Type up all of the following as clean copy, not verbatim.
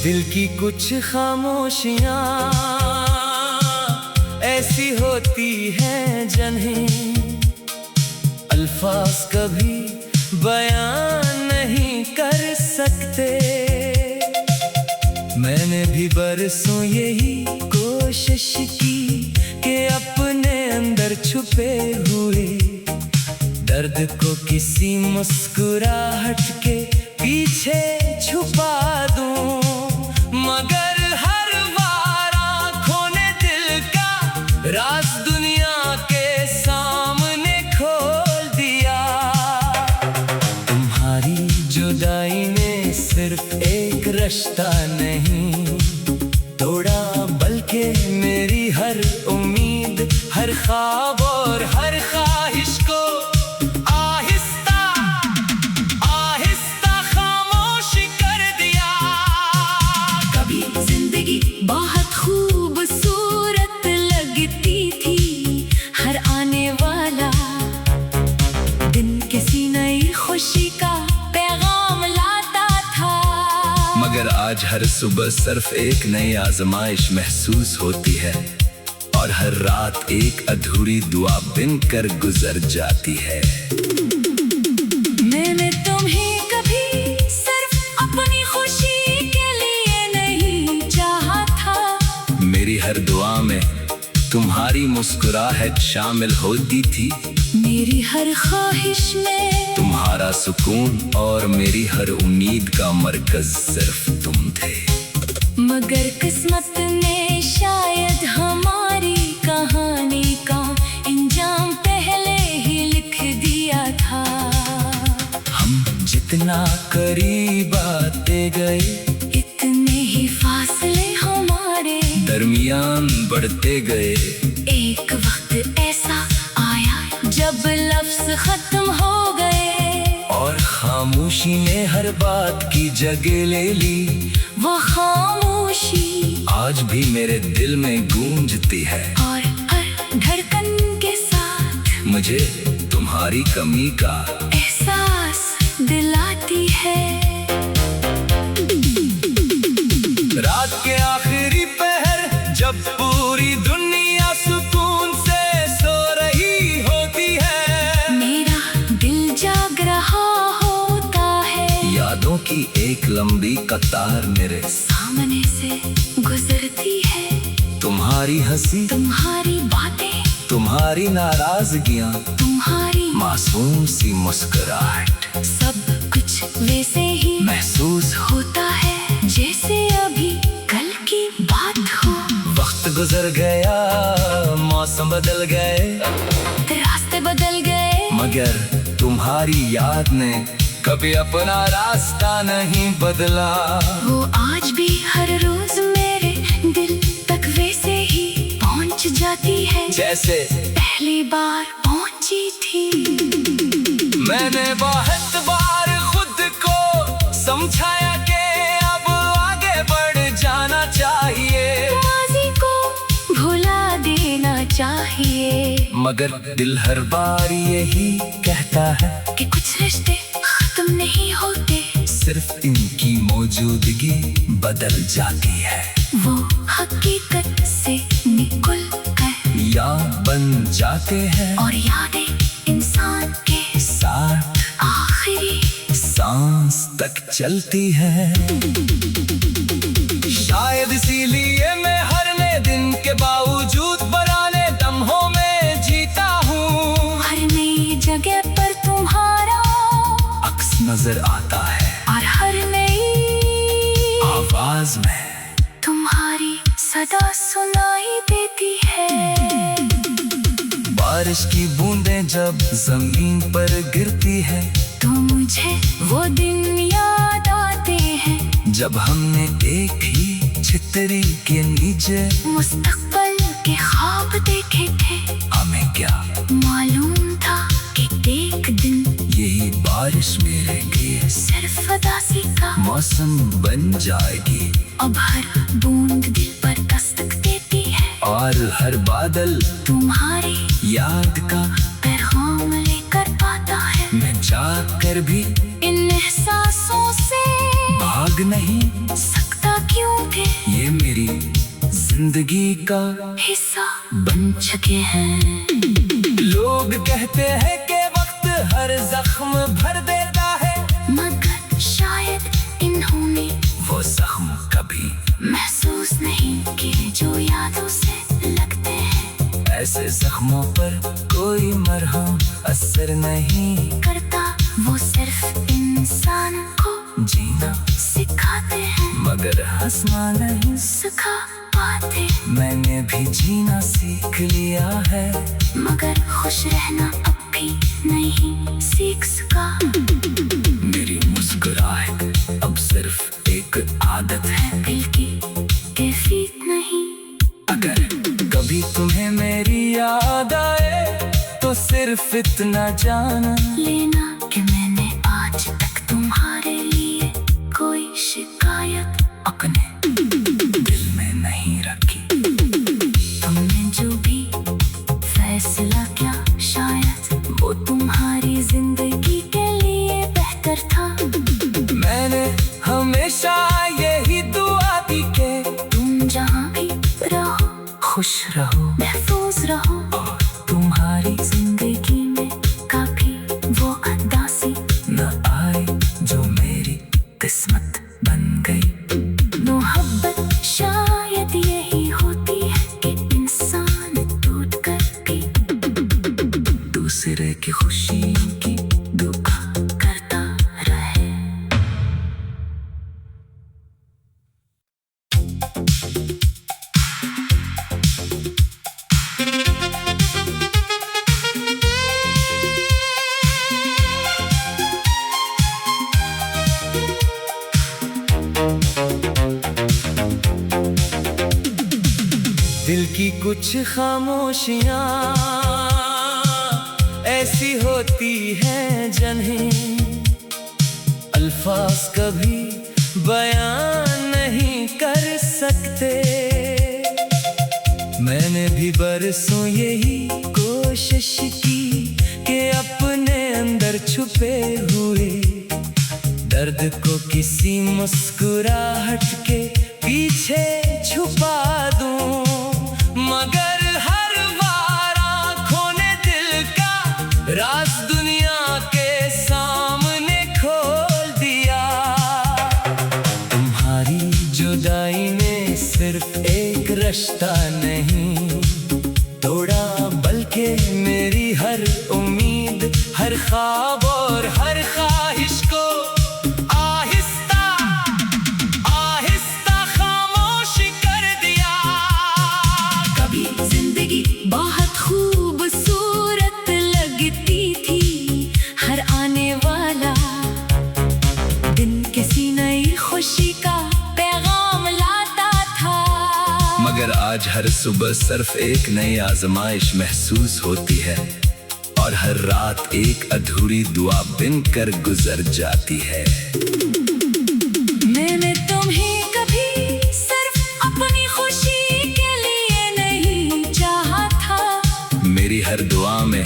दिल की कुछ खामोशियाँ ऐसी होती हैं जिन्हें अल्फाज कभी बयान नहीं कर सकते। मैंने भी बरसों यही कोशिश की कि अपने अंदर छुपे हुए दर्द को किसी मुस्कुराहट के पीछे छुपा दूं, मगर हर बार आँखों ने दिल का राज दुनिया के सामने खोल दिया। तुम्हारी जुदाई ने सिर्फ एक रिश्ता नहीं तोड़ा, बल्कि मेरी हर उम्मीद, हर ख्वाब और हर ख्वाहिश को बहुत खूबसूरत लगती थी। हर आने वाला दिन किसी नई खुशी का पैगाम लाता था, मगर आज हर सुबह सिर्फ एक नई आजमाइश महसूस होती है और हर रात एक अधूरी दुआ बनकर गुजर जाती है। मैंने तुम्हें कभी सिर्फ अपनी खुशी मेरी हर दुआ में तुम्हारी मुस्कुराहट शामिल होती थी, मेरी हर ख्वाहिश में तुम्हारा सुकून और मेरी हर उम्मीद का मरकज सिर्फ तुम थे। मगर किस्मत ने शायद हमारी कहानी का इंजाम पहले ही लिख दिया था। हम जितना करीब आते गए इतने ही फासले हमारे दरमियान बढ़ते गए। एक वक्त ऐसा आया जब लफ्ज़ खत्म हो गए और खामोशी ने हर बात की जगह ले ली। वो खामोशी आज भी मेरे दिल में गूंजती है और हर धड़कन के साथ मुझे तुम्हारी कमी का एहसास दिलाती है। रात के आखिरी पहर जब पूरी दुनिया सुकून से सो रही होती है, मेरा दिल जाग रहा होता है। यादों की एक लंबी कतार मेरे सामने से गुजरती है। तुम्हारी हंसी, तुम्हारी बातें, तुम्हारी नाराजगियाँ, तुम्हारी मासूम सी मुस्कुराहट, सब कुछ वैसे ही महसूस होता है जैसे अभी कल की बात हो। वक्त गुजर गया, मौसम बदल गए, रास्ते बदल गए, मगर तुम्हारी याद ने कभी अपना रास्ता नहीं बदला। वो आज भी हर रोज मेरे दिल तक वैसे ही पहुंच जाती है जैसे पहली बार पहुंची थी। मैंने बहुत बार खुद को समझाया कि अब आगे बढ़ जाना चाहिए, माज़ी को भुला देना चाहिए, मगर दिल हर बार यही कहता है कि कुछ रिश्ते खत्म नहीं होते, सिर्फ इनकी मौजूदगी बदल जाती है। वो हकीकत से निकल कर या बन जाते हैं और यादें इंसान के साथ आखिरी सांस तक चलती है। शायद इसीलिए मैं हर नए दिन के बावजूद पुराने लम्हों में जीता हूँ। हर नई जगह पर तुम्हारा अक्स नजर आता है और हर नई आवाज में तुम्हारी सदा सुनाई देती है। बारिश की बूंदें जब जमीन पर गिरती है तो मुझे वो दिन याद आते हैं जब हमने एक ही छतरी के नीचे मुस्तकबिल के ख्वाब देखे थे। हमें क्या मालूम था कि एक दिन यही बारिश मेरे लिए सिर्फ उदासी का मौसम बन जाएगी। अब हर बूंद दिल पर दस्तक देती है, और हर बादल तुम्हारी याद का पैगाम लेकर पाता है। मैं जाकर भी इन एहसासों से भाग नहीं सकता क्योंकि ये मेरी जिंदगी का हिस्सा बन चुके हैं। लोग कहते हैं कि वक्त हर जख्म भर देता है, मगर शायद इन्होंने वो जख्म कभी महसूस नहीं किए जो यादों से लगते हैं। ऐसे जख्मों पर कोई मरहम असर नहीं करता, वो सिर्फ इंसान को जीना सिखाते हैं, मगर हंसना नहीं। सिखा पाते मैंने भी जीना सीख लिया है, मगर खुश रहना अब भी नहीं सीख सका। मेरी मुस्कुराहट अब सिर्फ एक आदत है, दिल की कैफियत नहीं। अगर कभी तुम्हें मेरी याद आए तो सिर्फ इतना जाना लेना कि मैंने आज तक तुम्हारे लिए कोई शिकायत अपने दिल में नहीं रखी। तुमने जो भी फैसला किया शायद वो तुम्हारी जिंदगी के लिए बेहतर था। मैंने हमेशा यही दुआ दी कि तुम जहाँ भी रहो खुश रहो महफूज रहो, और तुम्हारी जिंदगी में कभी वो उदासी न आए जो मेरी किस्मत बन गई। मोहब्बत शायद यही होती है कि इंसान टूट कर भी दूसरे की खुशी की दुख करता रहे। दिल की कुछ खामोशियाँ ऐसी होती हैं जिन्हें अल्फाज कभी बयान नहीं कर सकते। मैंने भी बरसों यही कोशिश की कि अपने अंदर छुपे हुए दर्द को किसी मुस्कुराहट के पीछे छुपा दूं, मगर हर बार आँखों ने दिल का राज दुनिया के सामने खोल दिया। तुम्हारी जुदाई ने सिर्फ एक रिश्ता नहीं तोड़ा, बल्कि मेरी हर उम्मीद, हर ख्वाब और हर ख्वाहिश को आहिस्ता आहिस्ता खामोश कर दिया। कभी जिंदगी बहुत खूबसूरत लगती थी, हर आने वाला दिन किसी नई खुशी का पैगाम लाता था। मगर आज हर सुबह सिर्फ एक नई आजमाइश महसूस होती है, और हर रात एक अधूरी दुआ बनकर गुजर जाती है। मैंने तुम्हें कभी सिर्फ अपनी खुशी के लिए नहीं चाहा था, मेरी हर दुआ में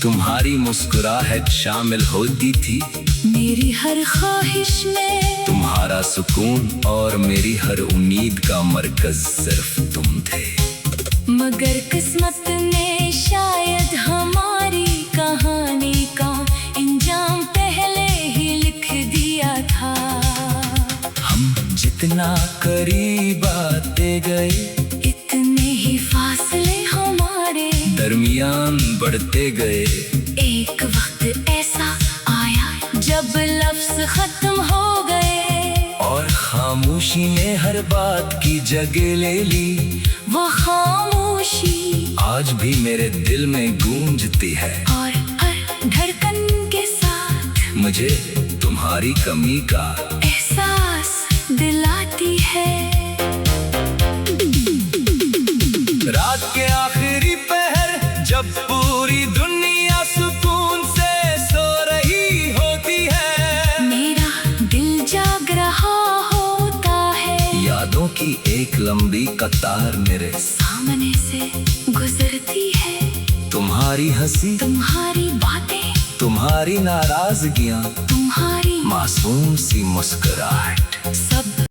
तुम्हारी मुस्कुराहट शामिल होती थी, मेरी हर ख्वाहिश में तुम्हारा सुकून, और मेरी हर उम्मीद का मरकज सिर्फ तुम थे। मगर किस्मत ने शायद हमारी कहानी का इंजाम पहले ही लिख दिया था। हम जितना करीब आते गए इतने ही फासले हमारे दरमियान बढ़ते गए। एक वक्त ऐसा आया जब लफ्ज खत्म हो गए, और खामोशी ने हर बात की जगह ले ली। वो खामोशी आज भी मेरे दिल में गूंजती है, और हर धड़कन के साथ मुझे तुम्हारी कमी का एहसास दिलाती है। रात के आखिरी पहर जब पूरी दुनिया सुकून से सो रही होती है, मेरा की एक लंबी कतार मेरे सामने से गुजरती है। तुम्हारी हंसी, तुम्हारी बातें, तुम्हारी नाराजगियां, तुम्हारी मासूम सी मुस्कुराहट, सब